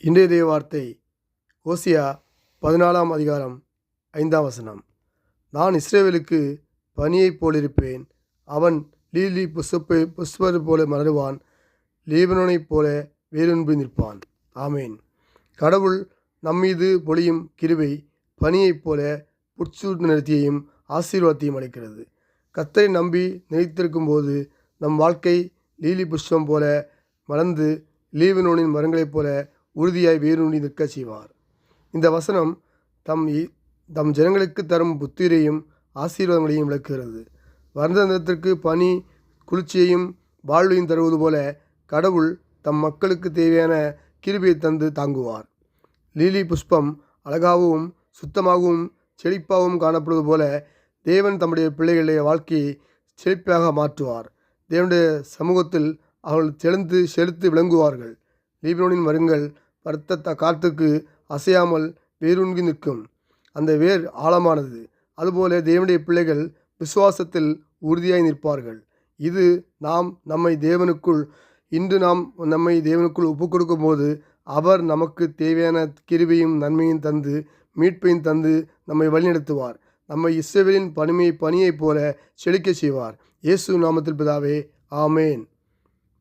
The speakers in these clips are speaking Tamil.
இன்றைய தேவ வார்த்தை ஓசியா 14 அதிகாரம் 5 நான் இஸ்ரவேலுக்கு பனியைப் போலிருப்பேன். அவன் லீலி புஷ்பது போல மலருவான். லீபனோனைப் போல வேரூன்றி நிற்பான். ஆமேன். கடவுள் நம்மீது பொழியும் கிருபை பனியைப் போல புற்சூர் நிறுத்தியையும் ஆசீர்வாதத்தையும் அளிக்கிறது. கர்த்தரை நம்பி நிலைத்திருக்கும் போது நம் வாழ்க்கை லீலி புஷ்பம் போல மலர்ந்து லீபனோனின் மரங்களைப் போல உறுதியாய் வேரூன்றி நிற்க செய்வார். இந்த வசனம் தம் ஜனங்களுக்கு தரும் புத்திரையும் ஆசீர்வாதங்களையும் விளக்குகிறது. வருந்தத்திற்கு பனி குளிர்ச்சியையும் வாழ்வையும் தருவது போல கடவுள் தம் மக்களுக்கு தேவையான கிருபையை தந்து தாங்குவார். லீலி புஷ்பம் அழகாகவும் சுத்தமாகவும் செழிப்பாகவும் காணப்படுவது போல தேவன் தம்முடைய பிள்ளைகளுடைய வாழ்க்கையை செழிப்பாக மாற்றுவார். தேவனுடைய சமூகத்தில் அவர்கள் செலுத்து விளங்குவார்கள். லீபனோனின் மரங்கள் பருத்த காற்றுக்கு அசையாமல் வேரூன்றி நிற்கும். அந்த வேர் ஆழமானது. அதுபோல தேவனுடைய பிள்ளைகள் விசுவாசத்தில் உறுதியாய் நிற்பார்கள். இது நம்மை தேவனுக்குள் ஒப்புக் கொடுக்கும் போது அவர் நமக்கு தேவையான கிருபையும் நன்மையும் தந்து மீட்பையும் தந்து நம்மை வழிநடத்துவார். நம்மை இஸ்ரவேலின் பனியைப் போல செழிக்க செய்வார். இயேசு நாமத்தில் பிதாவே, ஆமேன்.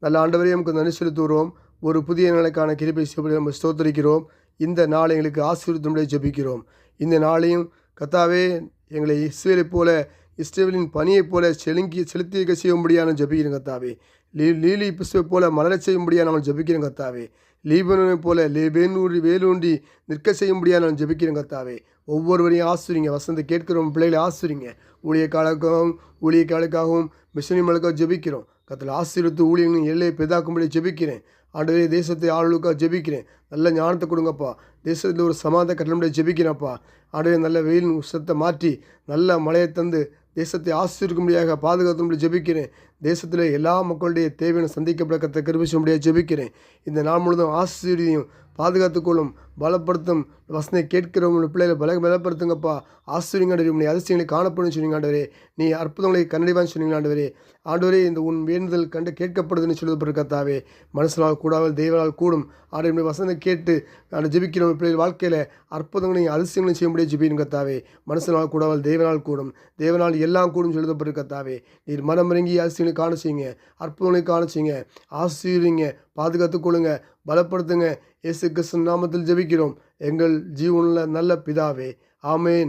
நல்ல ஆண்டவரே, நமக்கு நன்றி செலுத்துகிறோம். ஒரு புதிய நாளைக்கான கிருபை நம்ம ஸ்தோத்திரிக்கிறோம். இந்த நாளை எங்களுக்கு ஆசீர்வாதமுடைய ஜெபிக்கிறோம். இந்த நாளையும் கர்த்தாவே எங்களை இஸ்ரவேலின் பனியைப் போல செலுத்தி செய்யும்படியான ஜெபிக்கிறோம் கர்த்தாவே. லீலி புஷ்பை போல மலரச் செய்யும்படியாக நாங்கள் ஜெபிக்கிறோம் கர்த்தாவே. லீபனோனை போல வேலூன்றி நிற்க செய்யும்படியாக நான் ஜெபிக்கிறோம் கர்த்தாவே. ஒவ்வொருவரையும் ஆசிரிங்க. வசந்த கேட்கிறோம் பிள்ளைகளை ஆசிரிங்க. ஊழியக்காலுக்காகவும் மிஷனரிகளுக்காக ஜெபிக்கிறோம். கர்த்தர் ஆசீர்வதித்து ஊழியர்களின் எல்லையை பெரிதாக்கும்படி ஜெபிக்கிறேன். ஆண்டவரே, தேசத்தை ஆளுக்காக ஜெபிக்கிறேன். நல்ல ஞானத்தை கொடுங்கப்பா. தேசத்தில் ஒரு சமாதான கட்டணம் ஜெபிக்கிறேன்ப்பா. ஆண்டவரே, நல்ல வெயில் உஷ்ணத்தை மாற்றி நல்ல மழையை தந்து தேசத்தை ஆசீர்வதிக்கும்படியாக பாதுகாத்தும்படி ஜெபிக்கிறேன். தேசத்தில் எல்லா மக்களுடைய தேவையான சந்திக்கப்பட கர்த்தர் கிருபை செய்யும்படியாக ஜெபிக்கிறேன். இந்த நாள் முழுவதும் ஆசீர்வதியும் பாதுகாத்துக்கொள்ளும் பலப்படுத்தும். வசனை கேட்கிறவங்க பிள்ளைகளை பலப்படுத்துங்கப்பா. ஆசிரியங்க ஆண்டவரே, அதிசயங்களை காணப்படும் சொன்னீங்க ஆண்டவரே. நீ அற்புதங்களை கண்டிப்பான்னு சொன்னீங்க ஆண்டவரே. ஆண்டவரே, இந்த உன் வேண்டுதல் கண்டு கேட்கப்படுதுன்னு சொல்லுவது கர்த்தாவே. மனுஷனால் கூடாமல் தெய்வனால் கூடும். ஆண்டவருடைய வசனத்தை கேட்டு ஜெபிக்கிறவங்க பிள்ளைகள் வாழ்க்கையில் அற்புதங்களையும் அதிசயங்களையும் செய்ய முடியாது ஜெபிக்கும் கர்த்தாவே. மனுஷனால் கூடாமல் தெய்வனால் கூடும். தேவனால் எல்லாம் கூடும் சொல்லுவது கர்த்தாவே. நீர் மனமிறங்கி அதிசயங்களை காண செய்யுங்க. அற்புதங்களை காண செய்யுங்க. ஆசீர்வதிங்க. பாதுகாத்துக் கொள்ளுங்க. பலப்படுத்துங்க. இயேசு கிறிஸ்து நாமத்தில் ஜெபிக்கிறோம் எங்கள் ஜீவனுள்ள நல்ல பிதாவே, ஆமேன்.